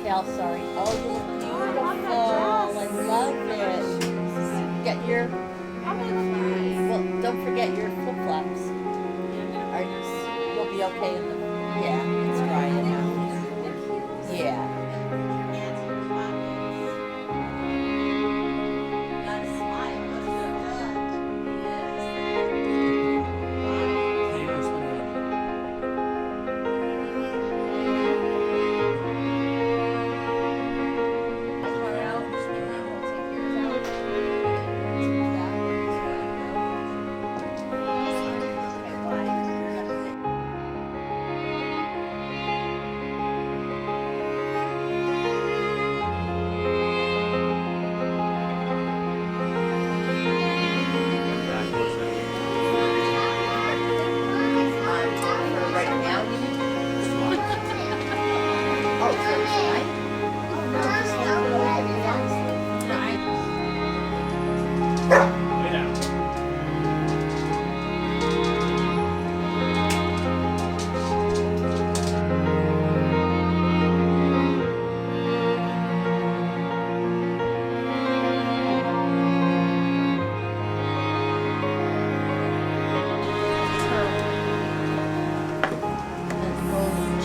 Gal, sorry. Oh, you look beautiful. I love it. Get your, well, don't forget your flip-flops. You'll be okay in the, yeah, it's dry enough. Yeah.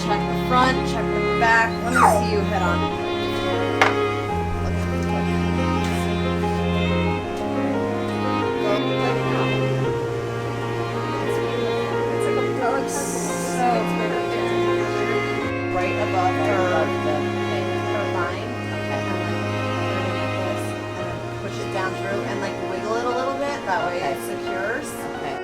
Check the front, check the back. Let me see you head on. Right above her line. Okay. And push it down through and like wiggle it a little bit. That way it secures. Okay.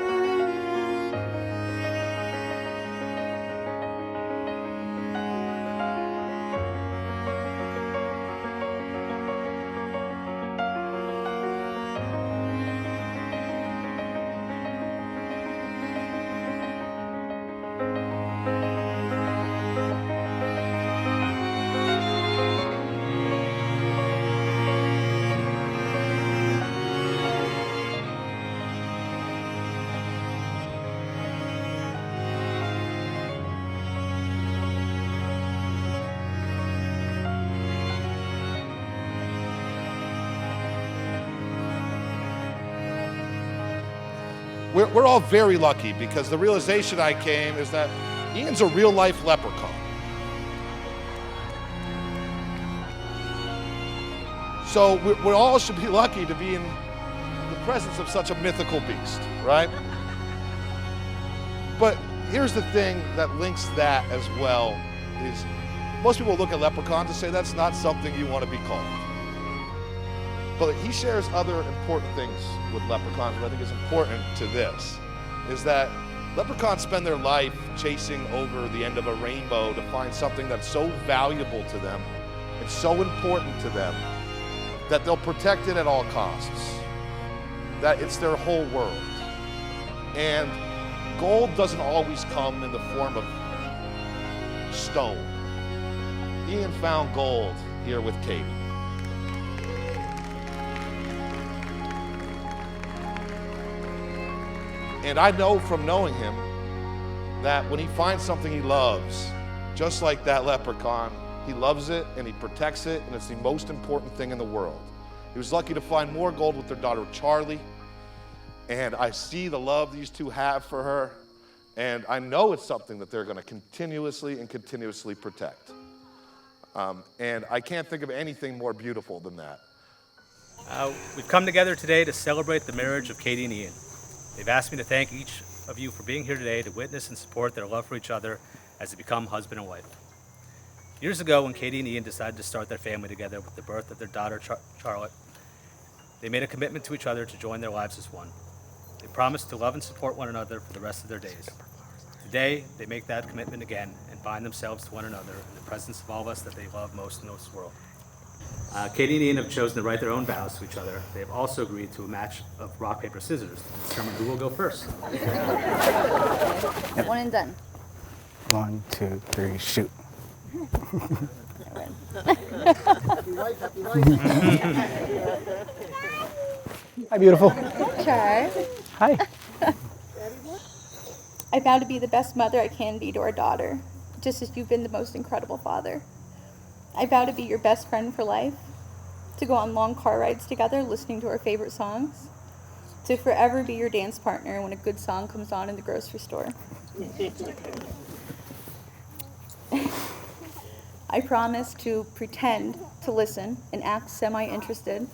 We're all very lucky because the realization I came is that Ian's a real life leprechaun. So we all should be lucky to be in the presence of such a mythical beast, right? But here's the thing that links that as well is most people look at leprechauns and say that's not something you want to be called. But he shares other important things with leprechauns, but I think is important to this, is that leprechauns spend their life chasing over the end of a rainbow to find something that's so valuable to them and so important to them that they'll protect it at all costs, that it's their whole world. And gold doesn't always come in the form of stone. Ian found gold here with Katie. And I know from knowing him that when he finds something he loves, just like that leprechaun, he loves it and he protects it, and it's the most important thing in the world. He was lucky to find more gold with their daughter Charlie, and I see the love these two have for her, and I know it's something that they're going to continuously protect. And I can't think of anything more beautiful than that. We've come together today to celebrate the marriage of Katie and Ian. They've asked me to thank each of you for being here today to witness and support their love for each other as they become husband and wife. Years ago, when Katie and Ian decided to start their family together with the birth of their daughter, Charlotte, they made a commitment to each other to join their lives as one. They promised to love and support one another for the rest of their days. Today, they make that commitment again and bind themselves to one another in the presence of all of us that they love most in this world. Katie and Ian have chosen to write their own vows to each other. They have also agreed to a match of rock, paper, scissors to determine who will go first. One and done. 1, 2, 3, shoot. Hi, beautiful. Char. Hi. I vow to be the best mother I can be to our daughter, just as you've been the most incredible father. I vow to be your best friend for life, to go on long car rides together listening to our favorite songs, to forever be your dance partner when a good song comes on in the grocery store. I promise to pretend to listen and act semi-interested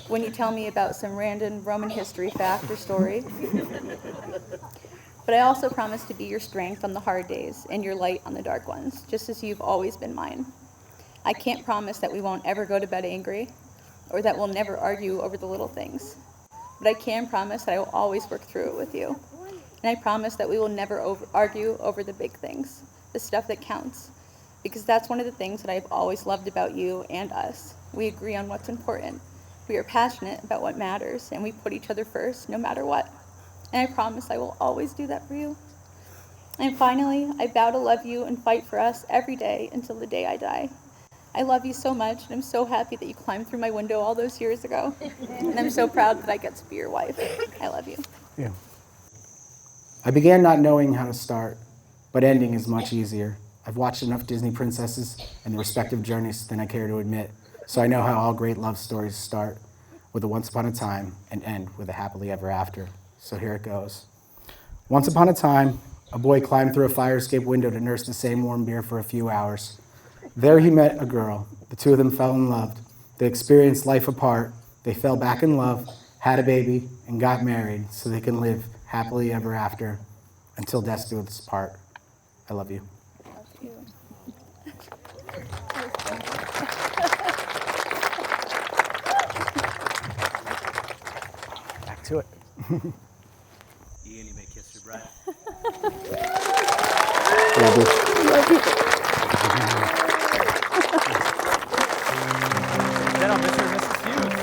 when you tell me about some random Roman history fact or story. But I also promise to be your strength on the hard days and your light on the dark ones, just as you've always been mine. I can't promise that we won't ever go to bed angry or that we'll never argue over the little things. But I can promise that I will always work through it with you. And I promise that we will never argue over the big things, the stuff that counts. Because that's one of the things that I've always loved about you and us. We agree on what's important. We are passionate about what matters, and we put each other first no matter what. And I promise I will always do that for you. And finally, I vow to love you and fight for us every day until the day I die. I love you so much, and I'm so happy that you climbed through my window all those years ago. And I'm so proud that I get to be your wife. I love you. Yeah. I began not knowing how to start, but ending is much easier. I've watched enough Disney princesses and their respective journeys than I care to admit, so I know how all great love stories start with a once upon a time and end with a happily ever after. So here it goes. Once upon a time, a boy climbed through a fire escape window to nurse the same warm beer for a few hours. There he met a girl. The two of them fell in love. They experienced life apart. They fell back in love, had a baby, and got married so they can live happily ever after until death do us part. I love you. Back to it. Ian, you may kiss your bride. Love you. Then I'll Mr. and Mrs. Hughes.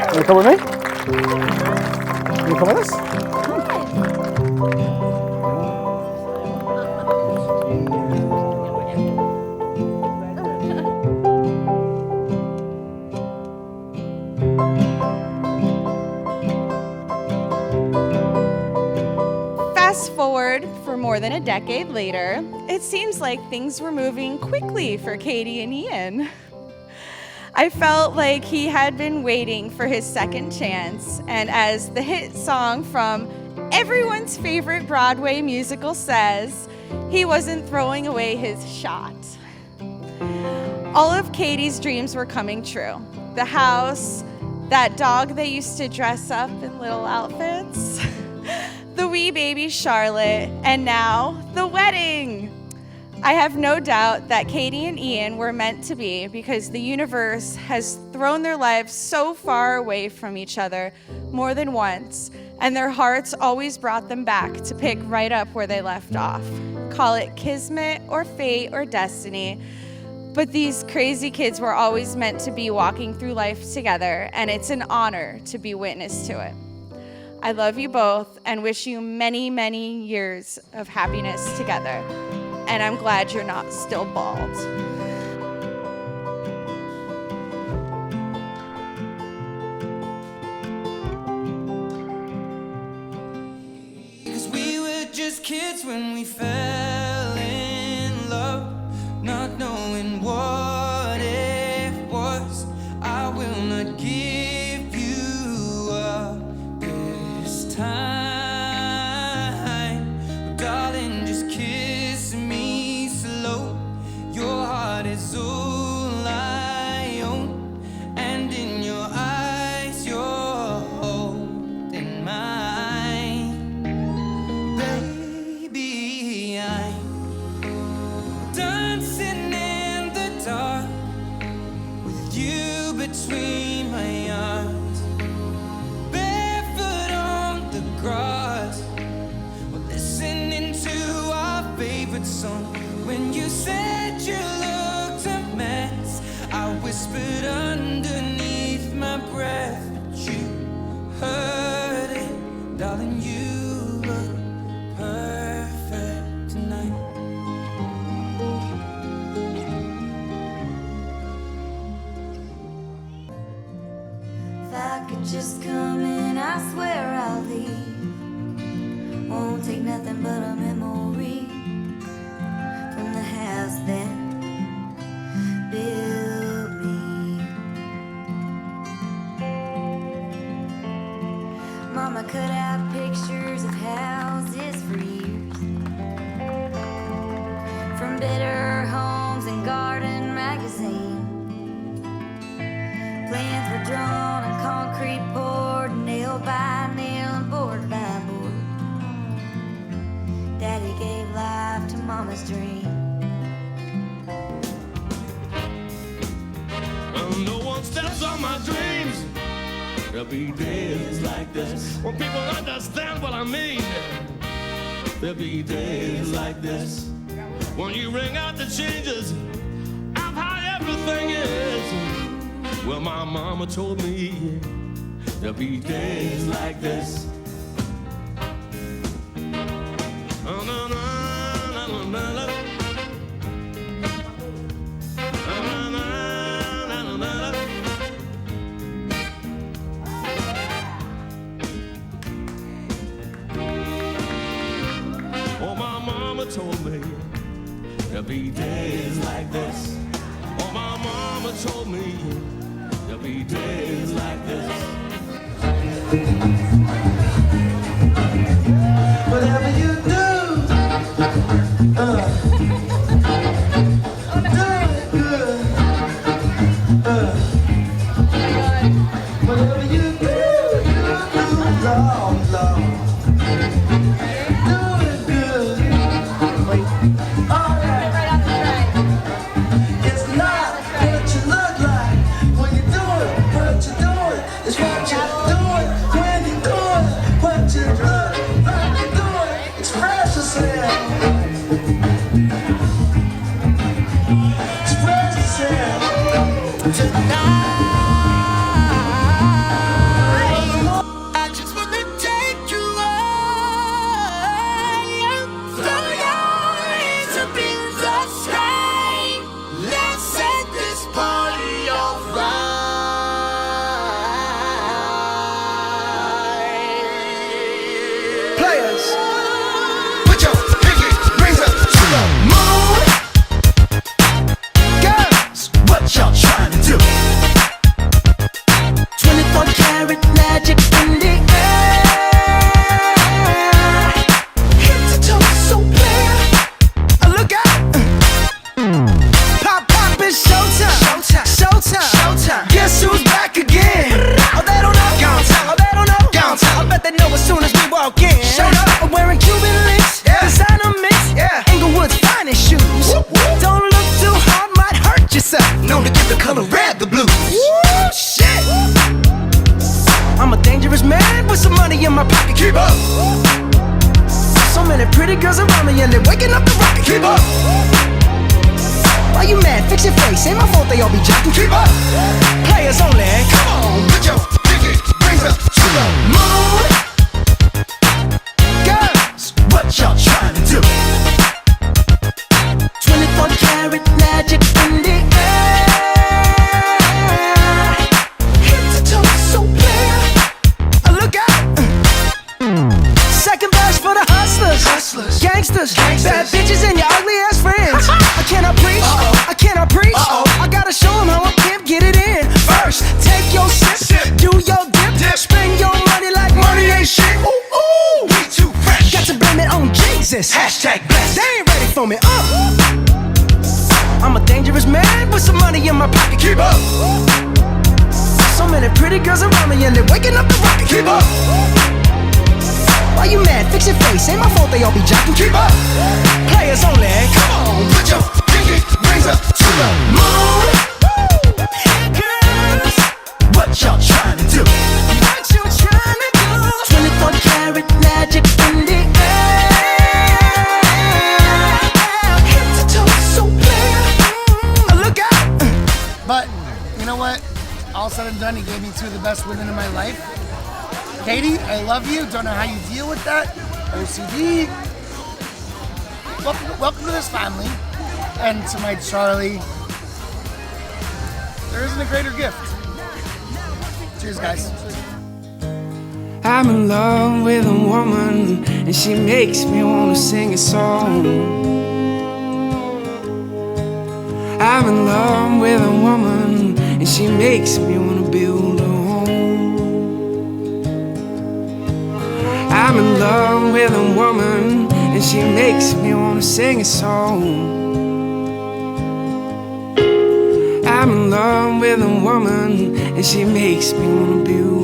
You wanna come with me? You wanna come with us? Fast forward for more than a decade later, it seems like things were moving quickly for Katie and Ian. I felt like he had been waiting for his second chance, and as the hit song from everyone's favorite Broadway musical says, he wasn't throwing away his shot. All of Katie's dreams were coming true. The house, that dog they used to dress up in little outfits, the wee baby Charlotte, and now the wedding. I have no doubt that Katie and Ian were meant to be because the universe has thrown their lives so far away from each other more than once, and their hearts always brought them back to pick right up where they left off. Call it kismet or fate or destiny, but these crazy kids were always meant to be walking through life together, and it's an honor to be witness to it. I love you both and wish you many, many years of happiness together. And I'm glad you're not still bald. Because we were just kids when we fell in love, not knowing what it was. I will not give you up this time. Oh, darling, just kiss me slow. Your heart is all I own, and in your eyes you're holding mine. Baby, I'm dancing in the dark with you between my arms, barefoot on the grass. We're listening to our favorite song. When you said you looked a mess, I whispered underneath my breath, but you heard it. Darling, you look perfect tonight. If I could just come in, I swear I'll leave. Won't take nothing but a memory from the mama's dream. No one steps on my dreams. There'll be days like this when people understand what I mean. There'll be days like this when you ring out the changes of how everything is. Well, my mama told me there'll be days like this. Oh, no, no, no, no, no, no. Told me there'll be days like this. Oh, my mama told me there'll be days like this. Whatever you do, do it good. Whatever you do, Lord, Lord. Hashtag blessed. They ain't ready for me. I'm a dangerous man with some money in my pocket. Keep up. So many pretty girls around me and they're waking up the rocket. Keep up. Why you mad? Fix your face. Ain't my fault they all be jocking. Keep up. Players only. Come on, put your pinky rings up to the moon. Girls, what y'all trying to do? What you trying to do? 24 karat magic in the air. But you know what? All said and done, he gave me two of the best women in my life. Katie, I love you. Don't know how you deal with that. OCD. Welcome to this family. And to my Charlie. There isn't a greater gift. Cheers, guys. I'm in love with a woman, and she makes me wanna sing a song. I'm in love with a woman, and she makes me wanna build a home. I'm in love with a woman, and she makes me wanna sing a song. I'm in love with a woman, and she makes me wanna build